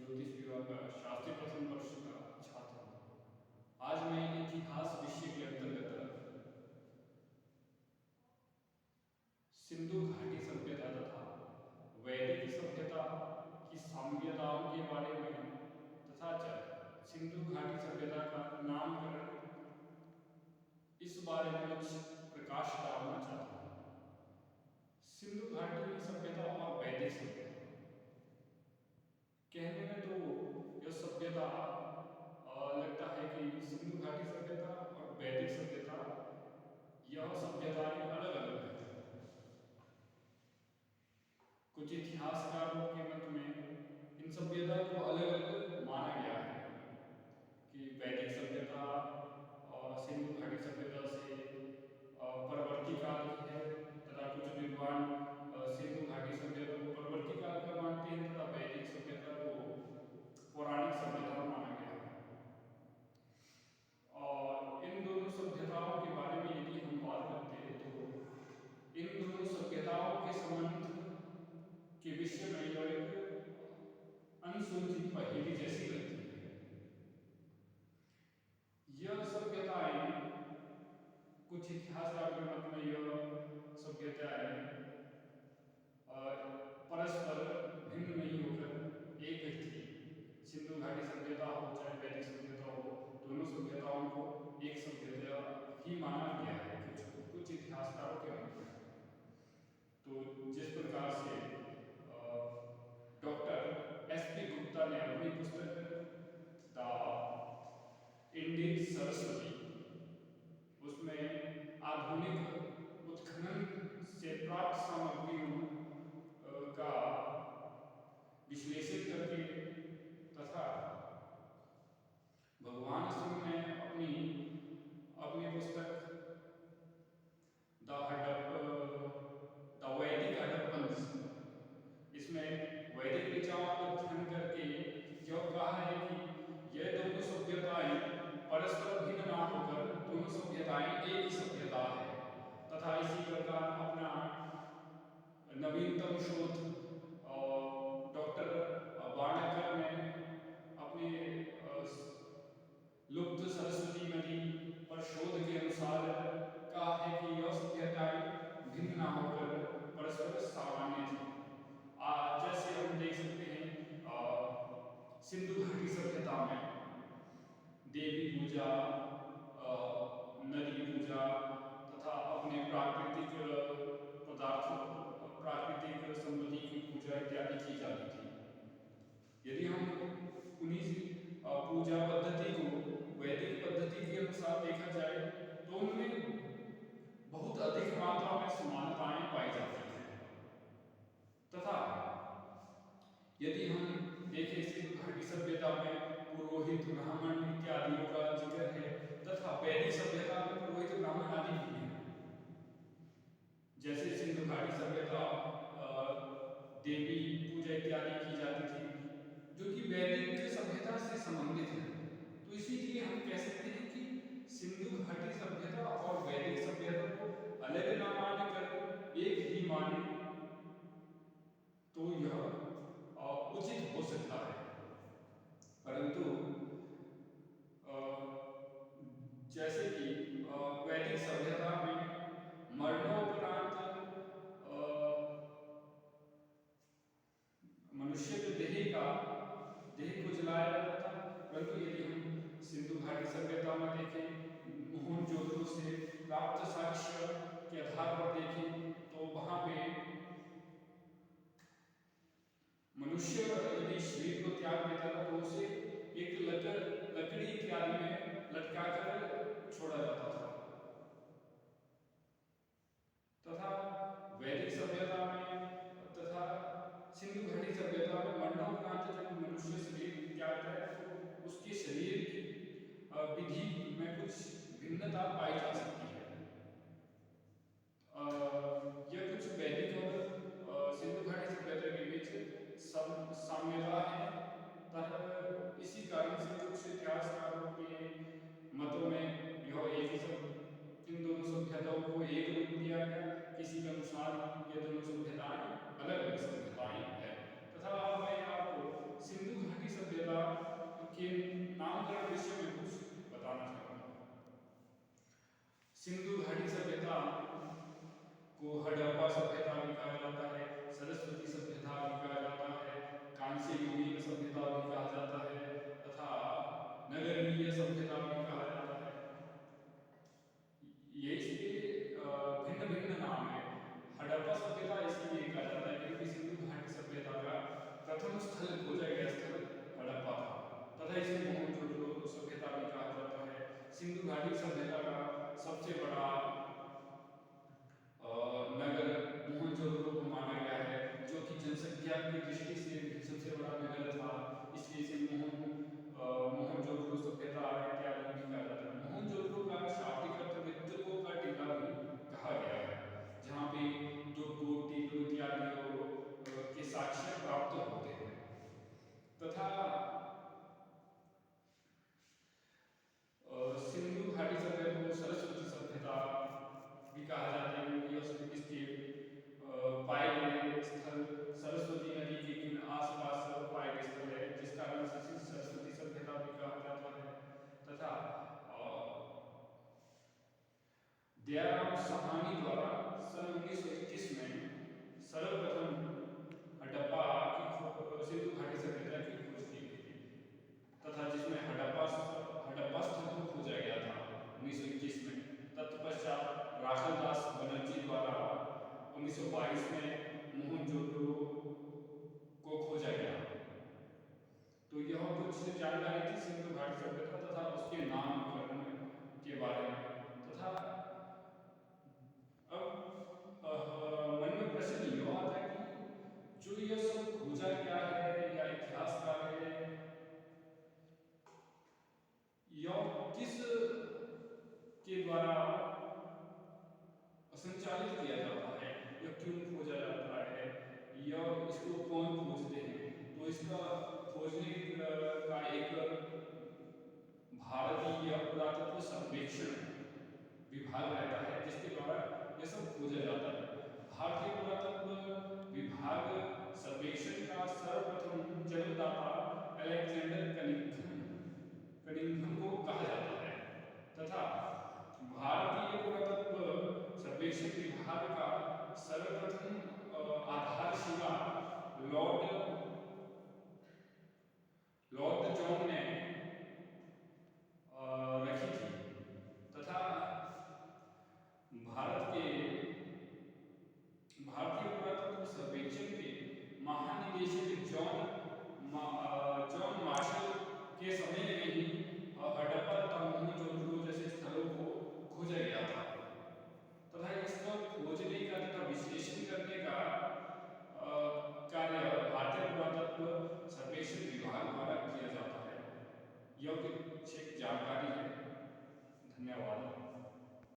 ज्योतिष विभाग का शास्त्री प्रथम वर्ष का छात्र हूँ। आज मैं इतिहास विषय के अंतर्गत सिंधु घाटी सभ्यता तथा वैदिक सभ्यता की साम्यताओं के बारे में तथा सिंधु घाटी सभ्यता का नामकरण इस बारे में कुछ प्रकाश डालना चाहता हूँ। सिंधु घाटी सभ्यता और वैदिक सभ्यता कहने में तो यह सभ्यता लगता है कि सिंधु घाटी सभ्यता और वैदिक सभ्यता यह सभ्यताएं अलग अलग हैं। कुछ इतिहासकारों के मत में इन सभ्यता को अलग अलग माना गया है कि वैदिक सभ्यता और सिंधु घाटी सभ्यता से परवर्ती काल की है तथा कुछ विद्वान सिंधु घाटी सभ्यता को परवर्ती काल का मानते हैं तथा वैदिक सभ्यता को पौराणिक सभ्यता माना गया है। और इन दोनों सभ्यताओं के बारे में यदि हम बात करते हैं तो इन दोनों सभ्यताओं के संबंध के विषय में यह एक अनसुलझी पहेली जैसी लगती है। यह सभ्यताएं कुछ इतिहासकार के मत में यह सभ्यताएं परस्पर भिन्न नहीं होकर एक ही थी। सिंधु घाटी सभ्यता हो चाहे वैदिक सभ्यता हो, दोनों सभ्यताओं को एक सभ्यता ही माना गया है कुछ इतिहासकारों के मत में। तो जिस प्रकार से डॉक्टर एस.पी. गुप्ता ने अपनी पुस्तक द इंडियन सरस्वती उसमें आधुनिक उत्खनन से प्राप्त सामग्रियों का विश्लेषण करके तथा भगवान सिंह ने अपनी पुस्तक द वैदिक हडप्पन इसमें वैदिक ऋचाओं का अध्ययन करके जो कहा है कि यह दोनों सभ्यताएं परस्पर भिन्न ना होकर दोनों सभ्यताएं एक ही सभ्यता है तथा इसी प्रकार अपना नवीनतम शोध डॉक्टर वाणकर ने अपने लुप्त सरस्वती नदी पर शोध के अनुसार कहा है कि यह सभ्यताएं भिन्न ना होकर परस्पर सामान्य थी। जैसे हम देख सकते हैं सिंधु घाटी सभ्यता में देवी पूजा, नदी पूजा तथा अपने प्राकृतिक पदार्थों, प्राकृतिक संपत्ति की पूजा इत्यादि की जाती थी। यदि हम उन्हीं पूजा पद्धति को वैदिक पद्धति के अनुसार देखा जाए तो उनमें बहुत अधिक मात्रा में समानताएं पाई जाती हैं तथा यदि हम देखें सिंधु घाटी सभ्यता में पुरोहित ब्राह्मण इत्यादियों का जिक्र है तथा वैदिक सभ्यता में पुरोहित ब्राह्मण आदि भी हैं। जैसे सिंधु घाटी सभ्यता देवी पूजा इत्यादि की जाती थी जो कि वैदिक सभ्यता से संबंधित है। तो इसीलिए हम कह सकते हैं कि सिंधु घाटी सभ्यता और वैदिक सभ्यता को अलग न मानकर एक ही माने तो यह उचित हो सकता है। परंतु जैसे कि वैदिक सभ्यता में मरणोपरांत मनुष्य के देह को जलाया जाता था, परंतु यदि हम सिंधु घाटी सभ्यता में देखें, मोहनजोदड़ो से प्राप्त साक्ष्य के आधार पर देखें तो वहां पे मनुष्य यदि शरीर को त्याग देता था तो उसे एक लकड़ी इत्यादि में लटकाकर छोड़ा जाता था तथा वैदिक सभ्यता में तथा सिंधु घाटी सभ्यता में मरणोपरांत जब मनुष्य शरीर त्यागता है तो उसके शरीर की विधि में कुछ भिन्नता पाई जा सकती है। यह कुछ वैदिक और सिंधु घाटी सभ्यता के बीच साम्यता है तथा इसी कारण से कुछ इतिहासकारों के मतों में यह एक ही इन दोनों सभ्यताओं को एक रूप दिया गया। किसी के अनुसार ये दोनों सभ्यताएं अलग अलग सभ्यताएं हैं तथा तथा मैं आपको सिंधु घाटी सभ्यता के नामकरण विषय में कुछ बताना चाहूँगा। सिंधु घाटी सभ्यता को हड़प्पा सभ्यता भी कहा जाता है, सरस्वती सभ्यता भी कहा जाता है, कांस्य युगीन सभ्यता भी कहा जाता है तथा नगरीय सभ्यता भी कहा जाता है। ये इसके भिन्न भिन्न नाम है। हड़प्पा सभ्यता इसलिए कहा जाता है क्योंकि सिंधु घाटी सभ्यता का प्रथम स्थल खोजा गया स्थल हड़प्पा था तथा इसे मोहनजोदड़ो सभ्यता भी कहा जाता है। सिंधु घाटी सभ्यता का सबसे बड़ा नगर मोहनजोदड़ो को माना गया है, जो कि जनसंख्या की दृष्टि से सबसे बड़ा नगर था, इसलिए इसे मोहनजोदड़ो सभ्यता इत्यादि भी कहा जाता है। मोहनजोदड़ो का शाब्दिक अर्थ मृतकों का टीला भी कहा गया है, जहाँ पे दुर्गों टीलों इत्यादि के साक्ष्य प्राप्त होते हैं। तथा सिंधु घाटी सभ्यता को सरस्वती सभ्यता भी कहा जाता है क्योंकि इसके पाए गए स्थल सरस्वती नदी के आसपास पाए गए स्थल है, जिस कारण से सरस्वती सभ्यता भी कहा जाता है। तथा दयाराम साहनी द्वारा सन 1921 में सर्वप्रथम हड़प्पा की सिंधु घाटी सभ्यता की खोज की गई थी तथा जिसमें हड़प्पा स्थल को खोजा गया था 1921 में। तत्पश्चात राखलदास बनर्जी द्वारा 1922 में मोहनजोदड़ो को खोजा गया। तो यह कुछ जानकारी थी सिंधु घाटी सभ्यता तथा उसके नामकरण के बारे में। तथा अब मन में प्रश्न यह आता है कि जो यह सब खोजा गया है या इतिहासकार है, यह किस के द्वारा संचालित किया जाता है, यह क्यों खोजा जाता है, यह इसको कौन खोजते हैं? तो इसका खोजने का एक भारतीय पुरातत्व सर्वेक्षण विभाग रहता है, जिसके द्वारा यह सब खोजा जाता है। भारतीय पुरातत्व विभाग सर्वेक्षण का सर्वप्रथम जन्मदाता अलेक्जेंडर कनिंघम को कहा जाता है तथा भारत